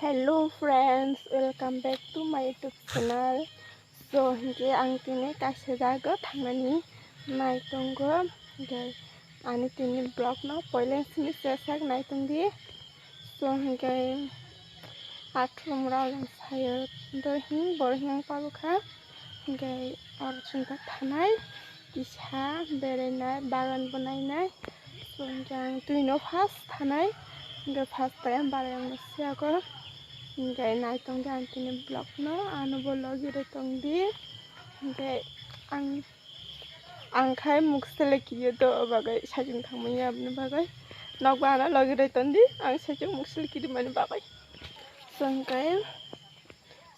Hello friends, welcome back to my YouTube channel. So here ang tini kasadago thangani naitonggo ge ani tini vlog no poilen sini sesak naitongdi. So here athrum raw sayo dohin borhing palukha ge orchunta thanai isa berenai bagan banai. So here tuino fast thanai ge fast time barang siago Gay naitong di antini vlog no ano bologi retong di gay ang khay muksele kiyo do bagay sajing thangmaya abni bagay nokba ana logi retong di ang sajing muksele kiri mani bagay so gay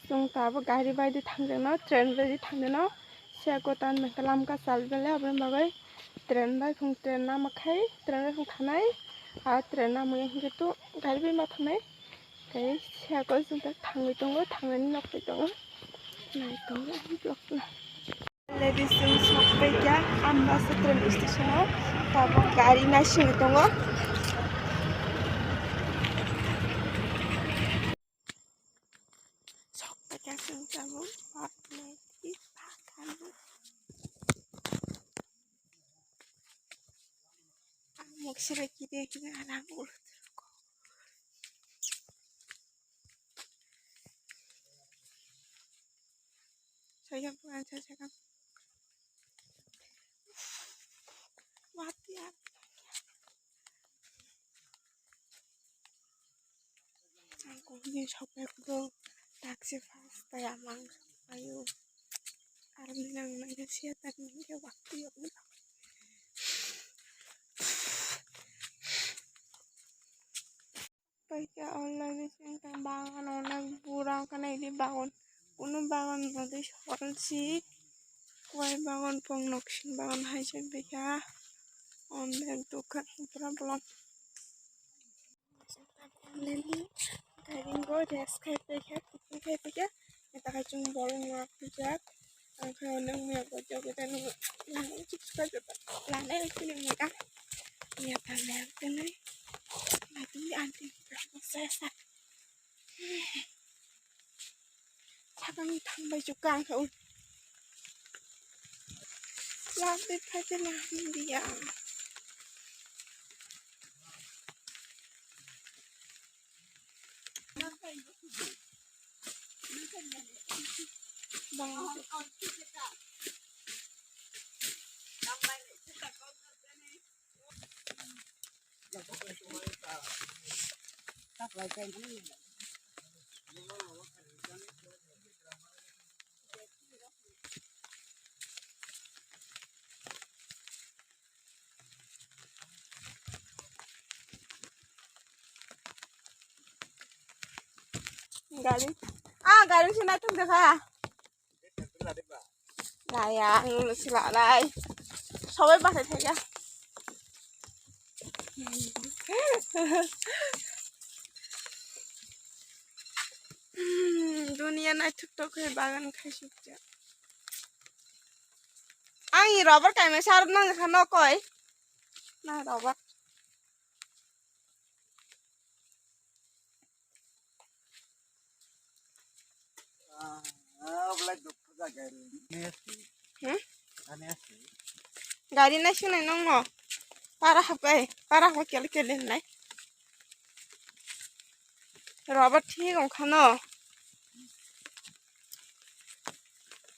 sung tabo gari baidi thangde no train baidi thangde no siya ko tan mekalam ka salbele abni bagay train bai phung train na makhay train bai phung thanai a train na maya hingitu gari bai ma thanai Guys, siya ko sunta tangi tunggu tangan nok tunggu. Nah, tunggu blok na. Ladies and sampai ya ambassador station ho. Tabo gari na sing tunggu. Sampai ya sunta mo partner di pakan. Amok sira kide anak ul. Saya bukan saya kan. Mati ya. Aku ni sampai ko taksi fast ya mang ayo. Aram nang nagsiya tan ni waktu yo. Paika online sing bangun online burang kana ini bangun unu bangun nanti soal si kuai bangun pong noksin bangun haisen paika online tukan problem online ni karing go res kai paika kuku kai paika kita kacung bolong ngak pijak angka onang mia bojo kita nung lanang chips ka jota lanang sini mereka niatan mer kenai Natin di anti proses Sabang tambah juga ang kaul. Lapit aja namin dia. Galing sini tuh deh Lah ya, ngulus sila lai. Soalnya pas aja. Dunia na TikTok ke bagan kasih aja. Ang Robert kayak mesar nang kano koi. Nah Robert. Gari na sih neng mo. Parah apa kele nai. Robert sih kong kano.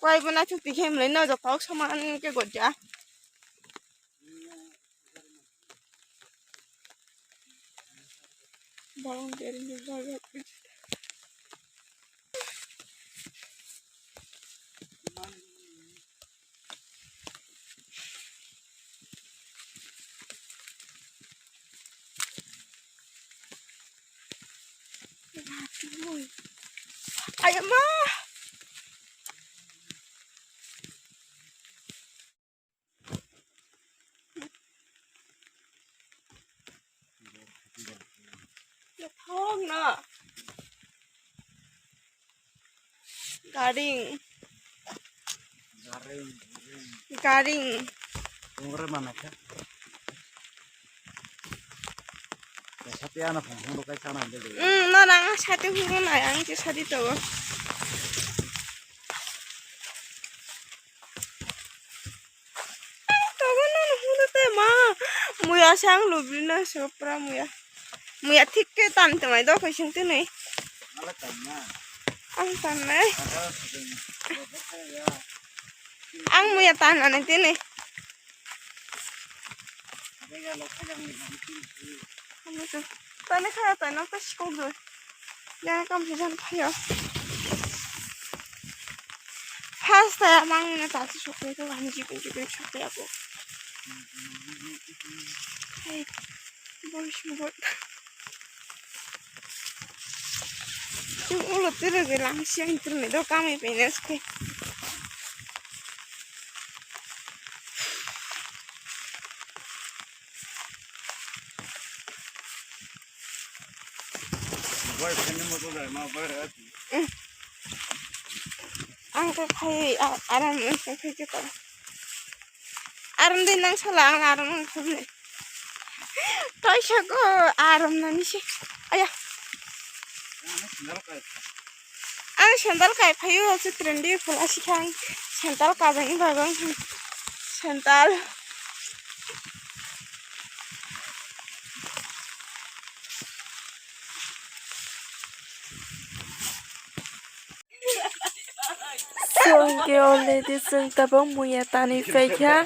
Quay bên này chụp hình lấy nơi dọc tóc xong ăn cái gột giá. Balong dari ni balong. Ayo mah. Ya thong na. Garing. Garing. Umur mana kan? Narang sate hurun ayang ke sate tahu. Tahu nana hurun teh mah. Muya sang lubina sopra muya. Muya tik ke tan temai do kau tu nih. Ang tan nih. Ang muya tan ane tu nih. Tane kaya tane apa sih kau tu? Jangan kamu jangan payah. Pas saya mangnya tadi sopra itu kan jipin sopra aku. Hey, bosh mukot. Ulo tiru gelang siang internet do kami penes ke. Angkat kai aram nang kai kita. Aram din nang salang aram nang sabi. Toy siya ko aram nang siya. Ayah. Ang sandal kai payo sa trendy pula siang sandal kabang bagang sandal. Songke already sung tabang muya tani fekya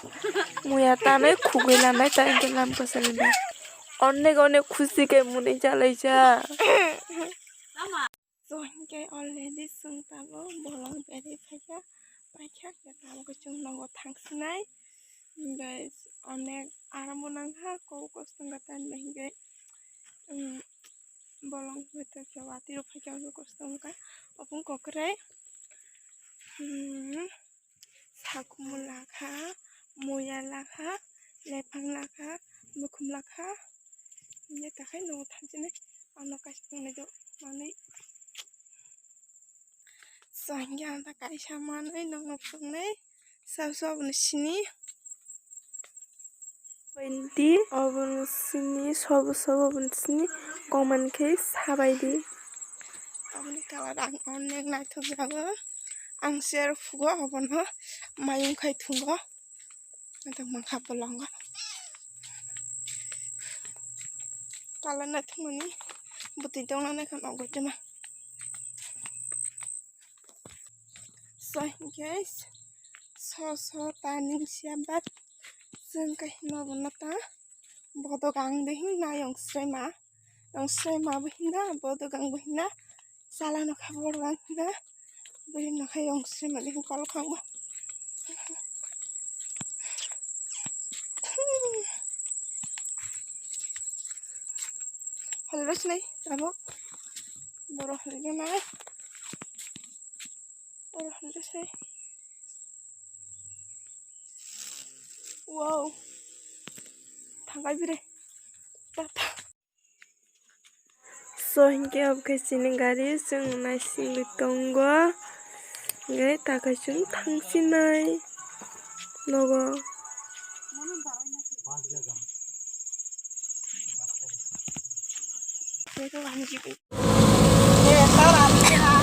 muya tani khugila nai ta ingelam pasalina অনেক খুশি ke mune chalaisa songke already sung tabo bolong beri fekya paikya ketam ko chung nongo thangsinai guys অনেক aram nangha ko kostung gatan lehge bolong hoite kewati ro fekya ko kostung ka opung kokrai sakum lakha moya lakha lepang lakha mukum lakha ini takai no tanjine ano kasih nih do mana soalnya anda kasih mana no nih sab sini Wendy abun sini sab abun sini komen ke sabai di abun kalau orang naik tuh berapa ang share fugo abon ha mayung kai thungo nanti mangkap pelangga kalau nanti mani buti dong nanti kan aku cuma so guys so taning siabat sengkai nabu nata bodo gang dehin na yang sema behina bodo gang behina salah no kabur gang behina beri nak yang sema dehin kalau kamu halus nih tabok boroh lagi nih boroh halus nih wow tangkai bire tata so hingga abke sini gari sung nasi bitonggo ngai takasung tangsinai logo itu kan jipi tahu apa ya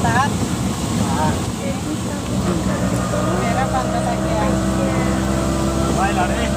tak merah pantai lagi ya baik lah deh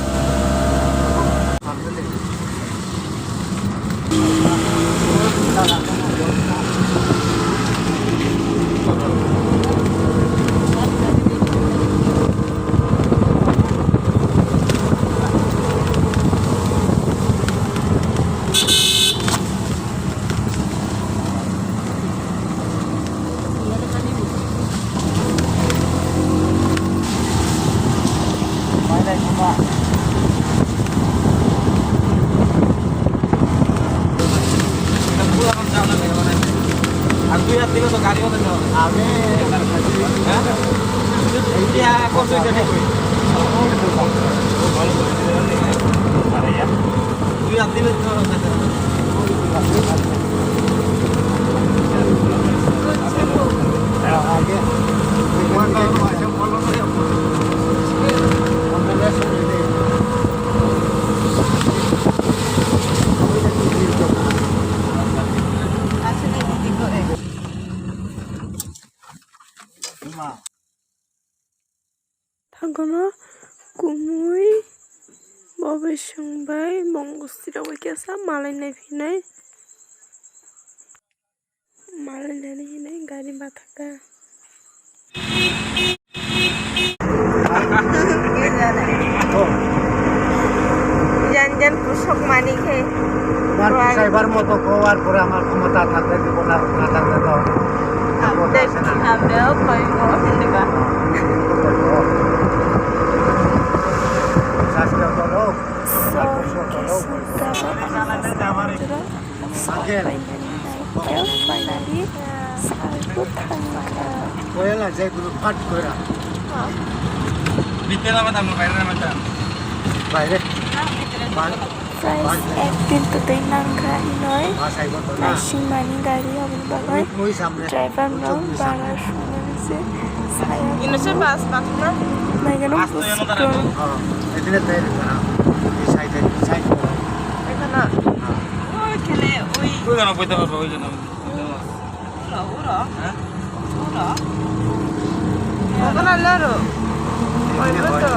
hagono kumui bobai sungbai mongostira wakiasa malai nai phinai malai nai hinai gari bathaka jan pusok manik he cyber মতো কোয়ার পরে আমার ক্ষমতা থাকলে দিব না থাকলে তো ambil koyo hindiba শাস্ত্র করো finally salku thangka কয়লা যেগুলো ফাট কইরা ভিতরে আমার দাম বাইরে না মাথা বাইরে price একদিন তো তাই নাংকা নয় সাইবার তো না নাসিমানি গাড়ি হবে বাবাই ওই সামনে ড্রাইভার নাম বাংলা শুনেছে saya Indonesia bahas maksudnya মেগানো হ্যাঁ এদিকে তেল না এই সাইডে side karena oh kele oi ওই কেন বইতে পারবো ওই জন্য ura karena laro oi betul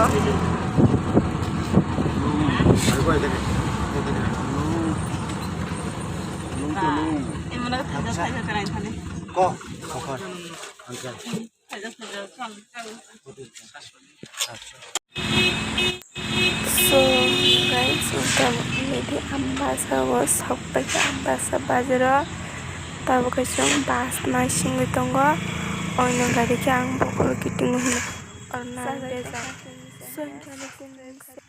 আইবো এদিকে emang ada saja karena ini ক কখন uncle saja kan so guys udah jadi ambasa was sampai ke ambasa bazar tahu kesong bas masing betonggo ono gari ke ang pokol kiting hina orna desa so